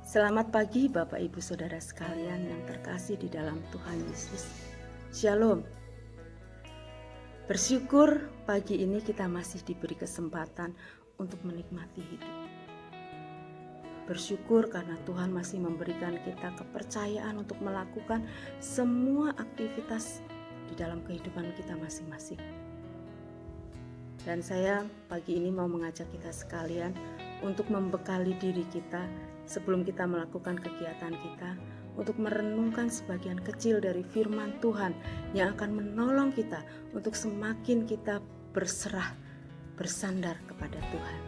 Selamat pagi Bapak Ibu Saudara sekalian yang terkasih di dalam Tuhan Yesus. Shalom. Bersyukur pagi ini kita masih diberi kesempatan untuk menikmati hidup. Bersyukur karena Tuhan masih memberikan kita kepercayaan untuk melakukan semua aktivitas di dalam kehidupan kita masing-masing. Dan saya pagi ini mau mengajak kita sekalian untuk membekali diri kita sebelum kita melakukan kegiatan kita, untuk merenungkan sebagian kecil dari firman Tuhan yang akan menolong kita untuk semakin kita berserah, bersandar kepada Tuhan.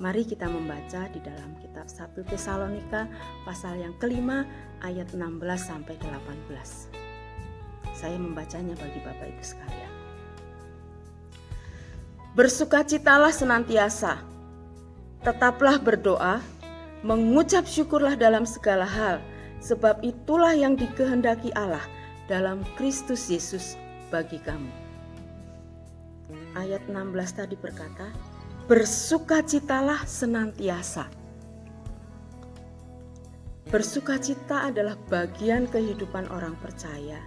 Mari kita membaca di dalam kitab 1 Tesalonika pasal yang kelima ayat 16 sampai 18. Saya membacanya bagi Bapak Ibu sekalian. Bersukacitalah senantiasa, tetaplah berdoa, mengucap syukurlah dalam segala hal, sebab itulah yang dikehendaki Allah dalam Kristus Yesus bagi kamu. Ayat 16 tadi berkata, bersukacitalah senantiasa. Bersukacita adalah bagian kehidupan orang percaya.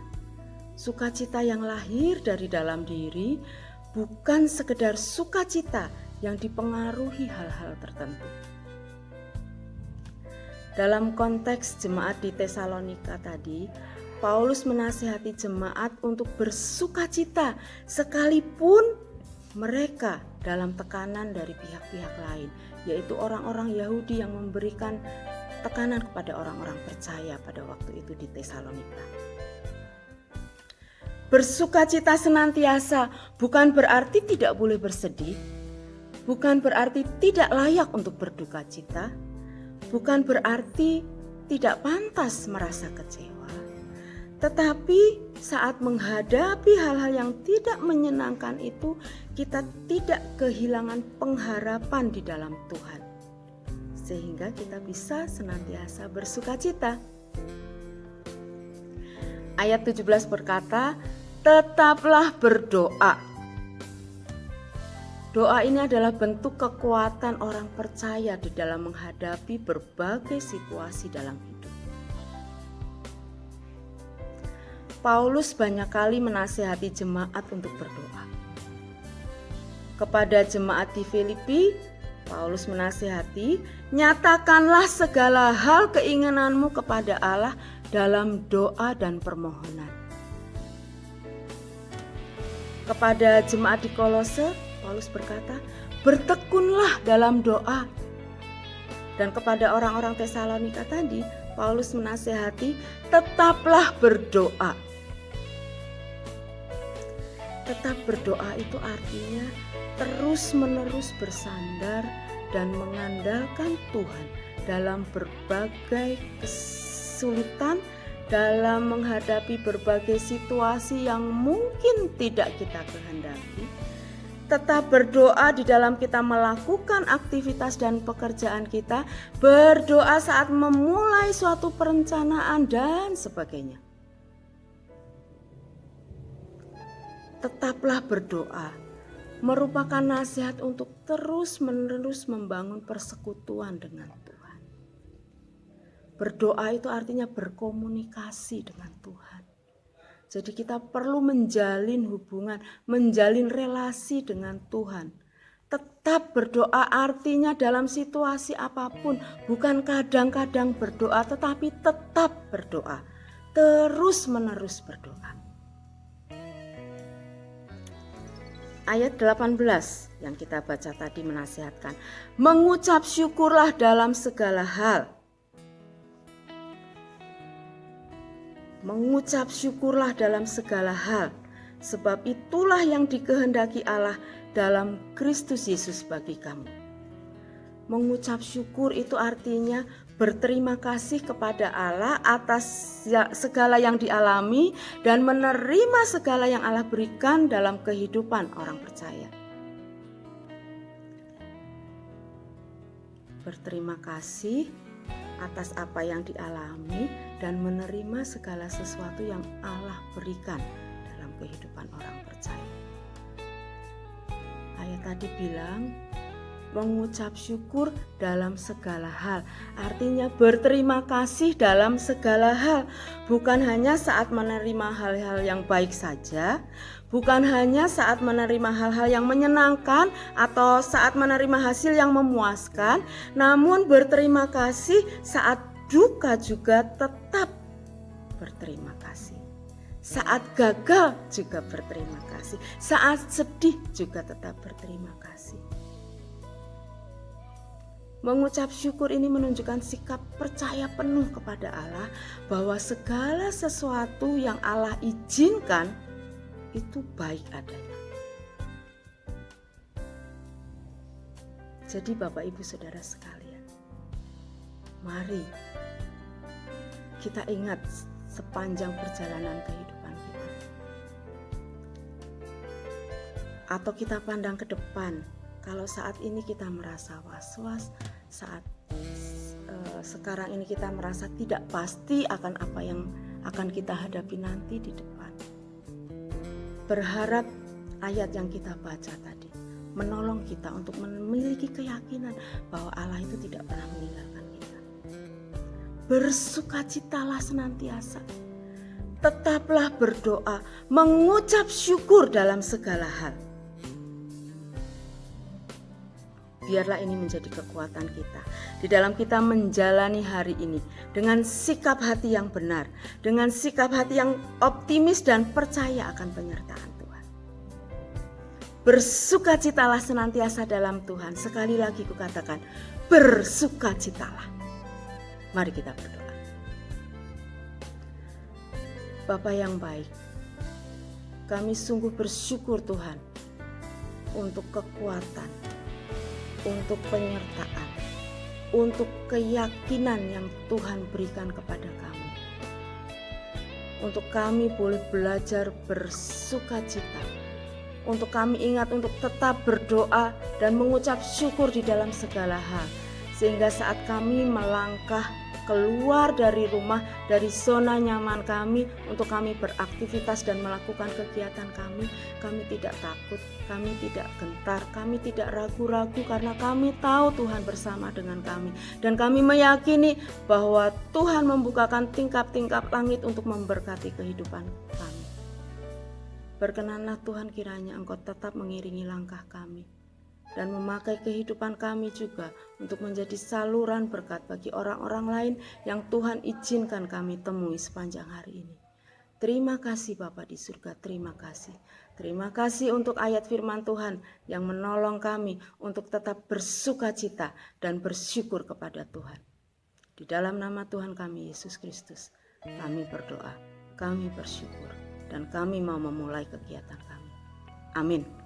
Sukacita yang lahir dari dalam diri, bukan sekedar sukacita yang dipengaruhi hal-hal tertentu. Dalam konteks jemaat di Tesalonika tadi, Paulus menasihati jemaat untuk bersukacita sekalipun mereka dalam tekanan dari pihak-pihak lain, yaitu orang-orang Yahudi yang memberikan tekanan kepada orang-orang percaya pada waktu itu di Tesalonika. Bersukacita senantiasa bukan berarti tidak boleh bersedih, bukan berarti tidak layak untuk berduka cita, bukan berarti tidak pantas merasa kecewa. Tetapi saat menghadapi hal-hal yang tidak menyenangkan itu, kita tidak kehilangan pengharapan di dalam Tuhan, sehingga kita bisa senantiasa bersukacita. Ayat 17 berkata, tetaplah berdoa. Doa ini adalah bentuk kekuatan orang percaya di dalam menghadapi berbagai situasi dalam hidup. Paulus banyak kali menasihati jemaat untuk berdoa. Kepada jemaat di Filipi, Paulus menasihati, nyatakanlah segala hal keinginanmu kepada Allah dalam doa dan permohonan. Kepada jemaat di Kolose, Paulus berkata, bertekunlah dalam doa. Dan kepada orang-orang Tesalonika tadi, Paulus menasihati, tetaplah berdoa. Tetap berdoa itu artinya terus-menerus bersandar dan mengandalkan Tuhan dalam berbagai kesulitan, dalam menghadapi berbagai situasi yang mungkin tidak kita kehendaki. Tetap berdoa di dalam kita melakukan aktivitas dan pekerjaan kita, berdoa saat memulai suatu perencanaan dan sebagainya. Tetaplah berdoa merupakan nasihat untuk terus-menerus membangun persekutuan dengan Tuhan. Berdoa itu artinya berkomunikasi dengan Tuhan. Jadi kita perlu menjalin hubungan, menjalin relasi dengan Tuhan. Tetap berdoa artinya dalam situasi apapun, bukan kadang-kadang berdoa, tetapi tetap berdoa, terus-menerus berdoa. Ayat 18 yang kita baca tadi menasihatkan, mengucap syukurlah dalam segala hal. Mengucap syukurlah dalam segala hal, sebab itulah yang dikehendaki Allah dalam Kristus Yesus bagi kamu. Mengucap syukur itu artinya berterima kasih kepada Allah atas segala yang dialami dan menerima segala yang Allah berikan dalam kehidupan orang percaya. Berterima kasih atas apa yang dialami dan menerima segala sesuatu yang Allah berikan dalam kehidupan orang percaya. Ayat tadi bilang, mengucap syukur dalam segala hal. Artinya berterima kasih dalam segala hal. Bukan hanya saat menerima hal-hal yang baik saja, bukan hanya saat menerima hal-hal yang menyenangkan atau saat menerima hasil yang memuaskan, namun berterima kasih saat duka juga tetap berterima kasih. Saat gagal juga berterima kasih. Saat sedih juga tetap berterima kasih. Mengucap syukur ini menunjukkan sikap percaya penuh kepada Allah bahwa segala sesuatu yang Allah izinkan itu baik adanya. Jadi Bapak Ibu Saudara sekalian, mari kita ingat sepanjang perjalanan kehidupan kita, atau kita pandang ke depan. Kalau saat ini kita merasa was-was, saat sekarang ini kita merasa tidak pasti akan apa yang akan kita hadapi nanti di depan, berharap ayat yang kita baca tadi menolong kita untuk memiliki keyakinan bahwa Allah itu tidak pernah meninggalkan kita. Bersukacitalah senantiasa, tetaplah berdoa, mengucap syukur dalam segala hal. Biarlah ini menjadi kekuatan kita di dalam kita menjalani hari ini dengan sikap hati yang benar, dengan sikap hati yang optimis dan percaya akan penyertaan Tuhan. Bersukacitalah senantiasa dalam Tuhan. Sekali lagi kukatakan, bersukacitalah. Mari kita berdoa. Bapa yang baik, kami sungguh bersyukur Tuhan untuk kekuatan, untuk penyertaan, untuk keyakinan yang Tuhan berikan kepada kami. Untuk kami boleh belajar bersukacita, untuk kami ingat untuk tetap berdoa dan mengucap syukur di dalam segala hal. Sehingga saat kami melangkah keluar dari rumah, dari zona nyaman kami untuk kami beraktivitas dan melakukan kegiatan kami tidak takut, kami tidak gentar, kami tidak ragu-ragu karena kami tahu Tuhan bersama dengan kami. Dan kami meyakini bahwa Tuhan membukakan tingkap-tingkap langit untuk memberkati kehidupan kami. Berkenanlah Tuhan kiranya Engkau tetap mengiringi langkah kami dan memakai kehidupan kami juga untuk menjadi saluran berkat bagi orang-orang lain yang Tuhan izinkan kami temui sepanjang hari ini. Terima kasih Bapa di surga, terima kasih. Terima kasih untuk ayat firman Tuhan yang menolong kami untuk tetap bersukacita dan bersyukur kepada Tuhan. Di dalam nama Tuhan kami Yesus Kristus, kami berdoa, kami bersyukur, dan kami mau memulai kegiatan kami. Amin.